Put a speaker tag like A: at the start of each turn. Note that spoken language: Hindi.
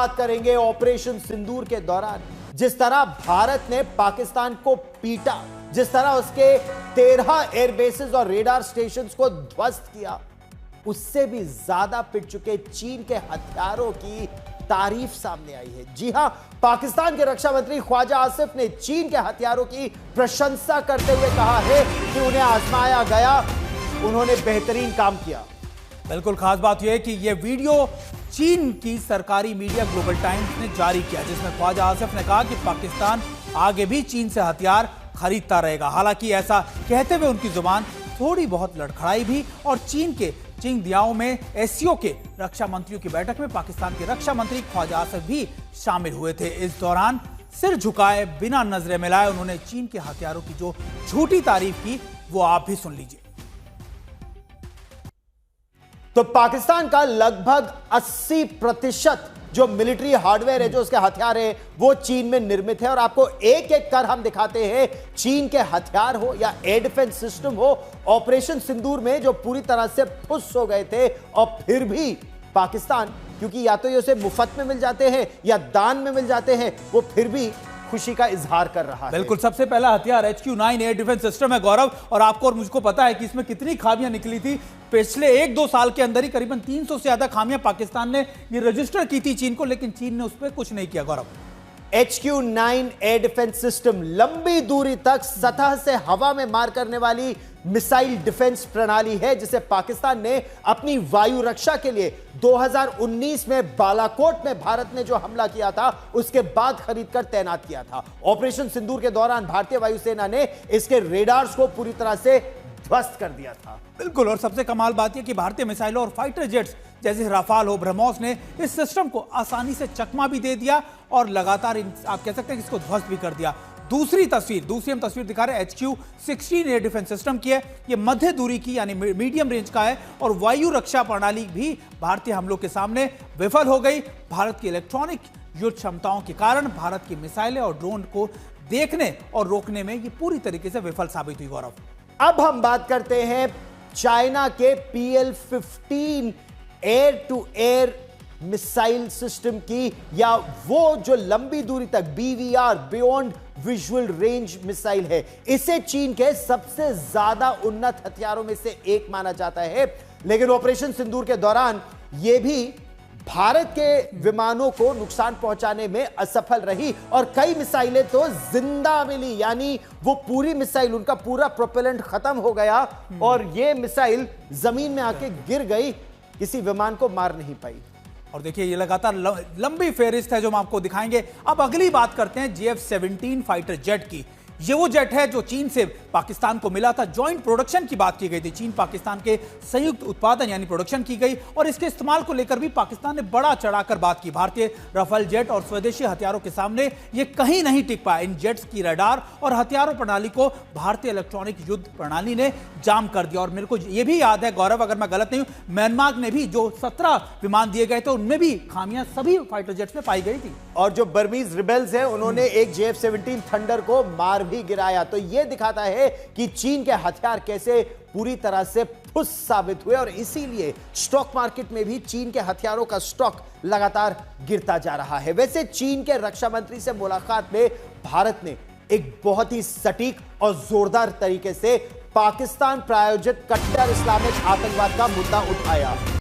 A: बात करेंगे ऑपरेशन सिंदूर के दौरान जिस तरह भारत ने पाकिस्तान को पीटा, जिस तरह उसके 13 एयरबेसेस और रेडार स्टेशंस को ध्वस्त किया, उससे भी ज्यादा पिट चुके चीन के हथियारों की तारीफ सामने आई है। जी हां, पाकिस्तान के रक्षा मंत्री ख्वाजा आसिफ ने चीन के हथियारों की प्रशंसा करते हुए कहा है कि उन्हें आजमाया गया, उन्होंने बेहतरीन काम किया।
B: बिल्कुल खास बात यह है कि यह वीडियो चीन की सरकारी मीडिया ग्लोबल टाइम्स ने जारी किया, जिसमें ख्वाजा आसिफ ने कहा कि पाकिस्तान आगे भी चीन से हथियार खरीदता रहेगा। हालांकि ऐसा कहते हुए उनकी जुबान थोड़ी बहुत लड़खड़ाई भी और चीन के चिंगदियाओ में एससीओ के रक्षा मंत्रियों की बैठक में पाकिस्तान के रक्षा मंत्री ख्वाजा आसिफ भी शामिल हुए थे। इस दौरान सिर झुकाए बिना नजरें मिलाए उन्होंने चीन के हथियारों की जो झूठी तारीफ की वो आप भी सुन लीजिए।
A: तो पाकिस्तान का लगभग 80% जो मिलिट्री हार्डवेयर है, जो उसके हथियार है, वो चीन में निर्मित है। और आपको एक एक कर हम दिखाते हैं, चीन के हथियार हो या एयर डिफेंस सिस्टम हो, ऑपरेशन सिंदूर में जो पूरी तरह से फुस हो गए थे। और फिर भी पाकिस्तान, क्योंकि या तो ये उसे मुफ्त में मिल जाते हैं या दान में मिल जाते हैं, वो फिर भी खुशी का इजहार कर रहा है।
B: बिल्कुल, सबसे पहला हथियार HQ-9 एयर डिफेंस सिस्टम है गौरव, और आपको और मुझको पता है कि इसमें कितनी खामियां निकली थी। पिछले 1-2 साल के अंदर ही करीबन 300 से ज्यादा खामियां पाकिस्तान ने ये रजिस्टर की थी चीन को, लेकिन चीन ने उस पर कुछ नहीं किया। गौरव,
A: HQ-9 एयर डिफेंस सिस्टम लंबी दूरी तक सतह से हवा में मार करने वाली मिसाइल डिफेंस प्रणाली है, जिसे पाकिस्तान ने अपनी वायु रक्षा के लिए 2019 में बालाकोट में भारत ने जो हमला किया था उसके बाद खरीदकर तैनात किया था। ऑपरेशन सिंदूर के दौरान भारतीय वायुसेना ने इसके रेडार्स को पूरी तरह से ध्वस्त कर दिया था।
B: बिल्कुल, और सबसे कमाल बात यह कि भारतीय मिसाइलों और फाइटर जेट्स जैसे राफाल हो, ब्रह्मोस ने इस सिस्टम को आसानी से चकमा भी दे दिया और लगातार आप कह सकते हैं कि इसको ध्वस्त भी कर दिया। दूसरी हम तस्वीर दिखा रहे हैं HQ-16 एयर डिफेंस सिस्टम की है। यह मध्य दूरी की यानी मीडियम रेंज का है और वायु रक्षा प्रणाली भी भारतीय हमलों के सामने विफल हो गई। भारत की इलेक्ट्रॉनिक युद्ध क्षमताओं के कारण भारत की मिसाइलें और ड्रोन को देखने और रोकने में ये पूरी तरीके से विफल साबित हुई। गौरव,
A: अब हम बात करते हैं चाइना के PL-15 air to air missile system की, या वो जो लंबी दूरी तक BVR beyond visual range missile है। इसे चीन के सबसे ज्यादा उन्नत हथियारों में से एक माना जाता है, लेकिन ऑपरेशन सिंदूर के दौरान यह भी भारत के विमानों को नुकसान पहुंचाने में असफल रही और कई मिसाइलें तो जिंदा मिली, यानी वो पूरी मिसाइल, उनका पूरा प्रोपेलेंट खत्म हो गया और ये मिसाइल जमीन में आके गिर गई, किसी विमान को मार नहीं पाई।
B: और देखिए, ये लगातार लंबी फेहरिस्त है जो हम आपको दिखाएंगे। अब अगली बात करते हैं JF-17 फाइटर जेट की। ये वो जेट है जो चीन से पाकिस्तान को मिला था। जॉइंट प्रोडक्शन की बात की गई थी, चीन पाकिस्तान के संयुक्त उत्पादन यानी प्रोडक्शन की गई और इसके इस्तेमाल को लेकर भी पाकिस्तान ने बड़ा चढ़ाकर बात की। भारतीय राफेल जेट और स्वदेशी हथियारों के सामने ये कहीं नहीं टिक पाया। इन जेट्स की रडार और हथियारों प्रणाली को भारतीय इलेक्ट्रॉनिक युद्ध प्रणाली ने जाम कर दिया। और मेरे को यह भी याद है गौरव, अगर मैं गलत नहीं हूं, म्यांमार ने भी जो 17 विमान दिए गए थे उनमें भी खामियां सभी फाइटर जेट्स में पाई गई थी। और
A: जो बर्मीज रिबेल्स हैं उन्होंने एक JF-17 थंडर को मार भी गिराया। तो यह दिखाता है कि चीन के हथियार कैसे पूरी तरह से फुस साबित हुए और इसीलिए स्टॉक मार्केट में भी चीन के हथियारों का स्टॉक लगातार गिरता जा रहा है। वैसे चीन के रक्षा मंत्री से मुलाकात में भारत ने एक बहुत ही सटीक और जोरदार तरीके से पाकिस्तान प्रायोजित कट्टर इस्लामिक आतंकवाद का मुद्दा उठाया।